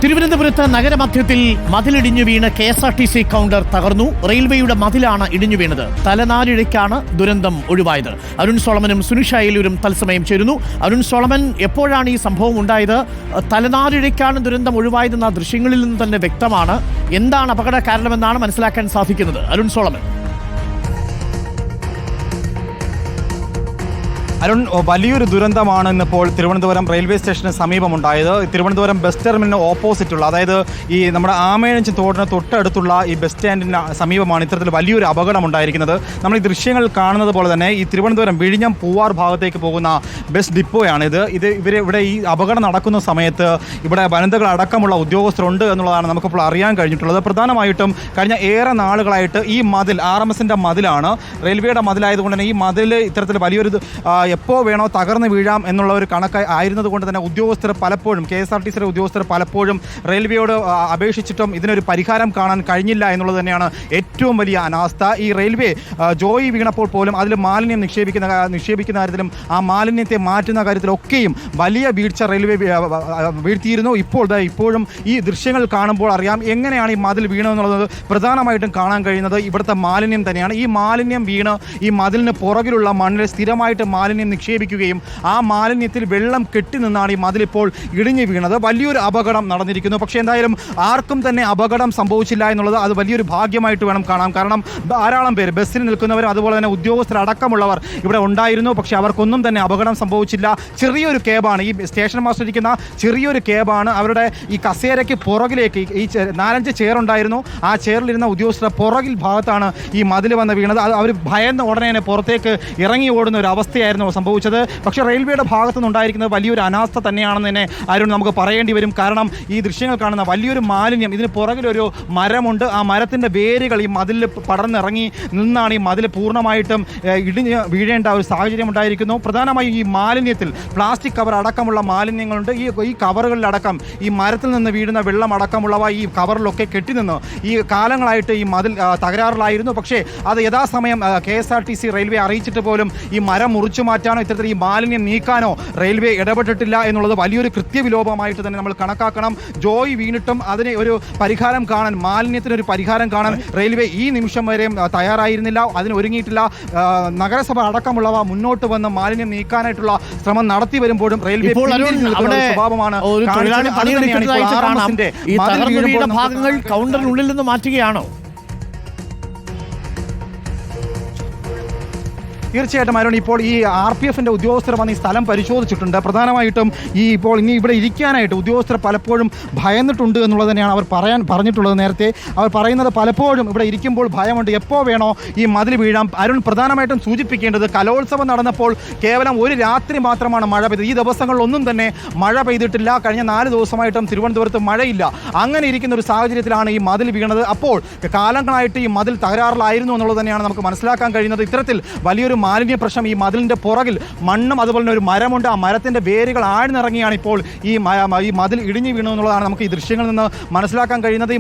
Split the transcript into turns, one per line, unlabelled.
തിരുവനന്തപുരത്ത് നഗരമധ്യത്തിൽ മതിലിടിഞ്ഞു വീണ് KSRTC counter തകർന്നു. റെയിൽവേയുടെ മതിലാണ് ഇടിഞ്ഞു വീണത്. തലനാരിഴയ്ക്കാണ് ദുരന്തം ഒഴിവായത്. അരുൺ സോളമനും സുനിഷ അയലൂരും തത്സമയം ചേരുന്നു. അരുൺ സോളമൻ, എപ്പോഴാണ് ഈ സംഭവം ഉണ്ടായത്? തലനാരിഴയ്ക്കാണ് ദുരന്തം ഒഴിവായതെന്ന ദൃശ്യങ്ങളിൽ നിന്ന് തന്നെ വ്യക്തമാണ്. എന്താണ് അപകട കാരണമെന്നാണ് മനസ്സിലാക്കാൻ സാധിക്കുന്നത്? അരുൺ സോളമൻ.
അരുൺ, വലിയൊരു ദുരന്തമാണ് ഇന്നിപ്പോൾ തിരുവനന്തപുരം റെയിൽവേ സ്റ്റേഷന് സമീപമുണ്ടായത്. തിരുവനന്തപുരം ബസ് ടെർമിനലിന് ഓപ്പോസിറ്റുള്ള, അതായത് ഈ നമ്മുടെ ആമേഴഞ്ച് തോടിന് തൊട്ടടുത്തുള്ള ഈ ബസ് സ്റ്റാൻഡിന് സമീപമാണ് ഇത്തരത്തിൽ വലിയൊരു അപകടം ഉണ്ടായിരിക്കുന്നത്. നമ്മൾ ഈ ദൃശ്യങ്ങൾ കാണുന്നത് പോലെ തന്നെ ഈ തിരുവനന്തപുരം വിഴിഞ്ഞം പൂവാർ ഭാഗത്തേക്ക് പോകുന്ന ബസ് ഡിപ്പോയാണിത്. ഇവിടെ ഈ അപകടം നടക്കുന്ന സമയത്ത് ഇവിടെ വനിതകൾ അടക്കമുള്ള ഉദ്യോഗസ്ഥരുണ്ട് എന്നുള്ളതാണ് നമുക്കിപ്പോൾ അറിയാൻ കഴിഞ്ഞിട്ടുള്ളത്. പ്രധാനമായിട്ടും കഴിഞ്ഞ ഏറെ നാളുകളായിട്ട് ഈ മതിൽ RMSന്റെ മതിലാണ്, റെയിൽവേയുടെ മതിലായതുകൊണ്ട് തന്നെ ഈ മതിൽ ഇത്തരത്തിൽ വലിയൊരു എപ്പോൾ വേണോ തകർന്ന് വീഴാം എന്നുള്ള ഒരു കണക്ക് ആയിരുന്നത് കൊണ്ട് തന്നെ ഉദ്യോഗസ്ഥർ പലപ്പോഴും KSRTCയുടെ ഉദ്യോഗസ്ഥർ പലപ്പോഴും റെയിൽവേയോട് അപേക്ഷിച്ചിട്ടും ഇതിനൊരു പരിഹാരം കാണാൻ കഴിഞ്ഞില്ല എന്നുള്ളത് തന്നെയാണ് ഏറ്റവും വലിയ അനാസ്ഥ. ഈ റെയിൽവേ ജോയി വീണപ്പോൾ പോലും അതിൽ മാലിന്യം നിക്ഷേപിക്കുന്ന കാര്യത്തിലും ആ മാലിന്യത്തെ മാറ്റുന്ന കാര്യത്തിലൊക്കെയും വലിയ വീഴ്ച റെയിൽവേ വീഴ്ത്തിയിരുന്നു. ഇപ്പോഴും ഈ ദൃശ്യങ്ങൾ കാണുമ്പോൾ അറിയാം എങ്ങനെയാണ് ഈ മതിൽ വീണതെന്നുള്ളത്. പ്രധാനമായിട്ടും കാണാൻ കഴിയുന്നത് ഇവിടുത്തെ മാലിന്യം തന്നെയാണ്. ഈ മാലിന്യം വീണ് ഈ മതിലിന് പുറകിലുള്ള മണ്ണിൽ സ്ഥിരമായിട്ട് മാലിന്യം നിക്ഷേപിക്കുകയും ആ മാലിന്യത്തിൽ വെള്ളം കെട്ടി നിന്നാണ് ഈ മതിലിപ്പോൾ ഇടിഞ്ഞു വീണത്. വലിയൊരു അപകടം നടന്നിരിക്കുന്നു. പക്ഷേ എന്തായാലും ആർക്കും തന്നെ അപകടം സംഭവിച്ചില്ല എന്നുള്ളത് അത് വലിയൊരു ഭാഗ്യമായിട്ട് വേണം കാണാം. കാരണം ധാരാളം പേര് ബസ്സിൽ നിൽക്കുന്നവരും അതുപോലെ തന്നെ ഉദ്യോഗസ്ഥരടക്കമുള്ളവർ ഇവിടെ ഉണ്ടായിരുന്നു. പക്ഷേ അവർക്കൊന്നും തന്നെ അപകടം സംഭവിച്ചില്ല. ചെറിയൊരു കേബാണ്, ഈ സ്റ്റേഷൻ മാസ്റ്റർ ഇരിക്കുന്ന ചെറിയൊരു കേബാണ് അവരുടെ ഈ കസേരയ്ക്ക് പുറകിലേക്ക് ഈ 4-5 ചെയർ ഉണ്ടായിരുന്നു. ആ ചെയറിലിരുന്ന ഉദ്യോഗസ്ഥരുടെ പുറകിൽ ഭാഗത്താണ് ഈ മതിൽ വന്ന് വീണത്. അത് അവർ ഭയന്ന് ഉടനെ തന്നെ പുറത്തേക്ക് ഇറങ്ങി ഓടുന്ന ഒരു അവസ്ഥയായിരുന്നു സംഭവിച്ചത്. പക്ഷേ റെയിൽവേയുടെ ഭാഗത്തു നിന്നുണ്ടായിരിക്കുന്നത് വലിയൊരു അനാസ്ഥ തന്നെയാണെന്ന് തന്നെ ആരും നമുക്ക് പറയേണ്ടി വരും. കാരണം ഈ ദൃശ്യങ്ങൾ കാണുന്ന വലിയൊരു മാലിന്യം, ഇതിന് പുറകിലൊരു മരമുണ്ട്. ആ മരത്തിൻ്റെ വേരുകൾ ഈ മതിലിൽ പടർന്നിറങ്ങി നിന്നാണ് ഈ മതിൽ പൂർണ്ണമായിട്ടും ഇടിഞ്ഞ് വീഴേണ്ട ഒരു സാഹചര്യം ഉണ്ടായിരിക്കുന്നു. പ്രധാനമായും ഈ മാലിന്യത്തിൽ പ്ലാസ്റ്റിക് കവർ അടക്കമുള്ള മാലിന്യങ്ങളുണ്ട്. ഈ കവറുകളിലടക്കം ഈ മരത്തിൽ നിന്ന് വീഴുന്ന വെള്ളം അടക്കമുള്ളവ ഈ കവറിലൊക്കെ കെട്ടിനിന്ന് ഈ കാലങ്ങളായിട്ട് ഈ മതിൽ തകരാറിലായിരുന്നു. പക്ഷേ അത് യഥാസമയം KSRTC റെയിൽവേ അറിയിച്ചിട്ട് പോലും ഈ മരം മുറിച്ചു മാറ്റാനോ ഇത്തരത്തിൽ ഈ മാലിന്യം നീക്കാനോ റെയിൽവേ ഇടപെട്ടിട്ടില്ല എന്നുള്ളത് വലിയൊരു കൃത്യവിലോപമായിട്ട് തന്നെ നമ്മൾ കണക്കാക്കണം. ജോയി വീണിട്ടും അതിന് ഒരു പരിഹാരം കാണാൻ, മാലിന്യത്തിനൊരു പരിഹാരം കാണാൻ റെയിൽവേ ഈ നിമിഷം വരെയും തയ്യാറായിരുന്നില്ല, അതിന് ഒരുങ്ങിയിട്ടില്ല. നഗരസഭ അടക്കമുള്ളവ മുന്നോട്ട് വന്ന് മാലിന്യം നീക്കാനായിട്ടുള്ള ശ്രമം നടത്തി വരുമ്പോഴും റെയിൽവേ സ്വഭാവമാണ്.
ഭാഗങ്ങൾ കൗണ്ടറിനുള്ളിൽ നിന്ന് മാറ്റുകയാണോ?
തീർച്ചയായിട്ടും അരുൺ, ഇപ്പോൾ ഈ RPFന്റെ ഉദ്യോഗസ്ഥർ വന്ന് ഈ സ്ഥലം പരിശോധിച്ചിട്ടുണ്ട്. പ്രധാനമായിട്ടും ഇനി ഇവിടെ ഇരിക്കാനായിട്ട് ഉദ്യോഗസ്ഥർ പലപ്പോഴും ഭയന്നിട്ടുണ്ട് എന്നുള്ളത് തന്നെയാണ് അവർ പറഞ്ഞിട്ടുള്ളത്. നേരത്തെ അവർ പറയുന്നത് പലപ്പോഴും ഇവിടെ ഇരിക്കുമ്പോൾ ഭയമുണ്ട്, എപ്പോൾ വേണോ ഈ മതിൽ വീഴാം. അരുൺ, പ്രധാനമായിട്ടും സൂചിപ്പിക്കേണ്ടത് കലോത്സവം നടന്നപ്പോൾ കേവലം ഒരു രാത്രി മാത്രമാണ് മഴ പെയ്തത്. ഈ ദിവസങ്ങളിലൊന്നും തന്നെ മഴ പെയ്തിട്ടില്ല. കഴിഞ്ഞ 4 ദിവസമായിട്ടും തിരുവനന്തപുരത്ത് മഴയില്ല. അങ്ങനെ ഇരിക്കുന്ന ഒരു സാഹചര്യത്തിലാണ് ഈ മതിൽ വീണത്. അപ്പോൾ കാലങ്ങളായിട്ട് ഈ മതിൽ തകരാറിലായിരുന്നു എന്നുള്ളത് തന്നെയാണ് നമുക്ക് മനസ്സിലാക്കാൻ കഴിയുന്നത്. ഇത്തരത്തിൽ വലിയൊരു മാലിന്യ പ്രശ്നം, ഈ മതിലിൻ്റെ പുറകിൽ മണ്ണും അതുപോലെ തന്നെ ഒരു മരമുണ്ട്. ആ മരത്തിൻ്റെ വേരുകൾ ആഴ്ന്നിറങ്ങിയാണ് ഇപ്പോൾ ഈ മതിൽ ഇടിഞ്ഞു വീണു എന്നുള്ളതാണ് നമുക്ക് ഈ ദൃശ്യങ്ങളിൽ നിന്ന് മനസ്സിലാക്കാൻ കഴിയുന്നത്.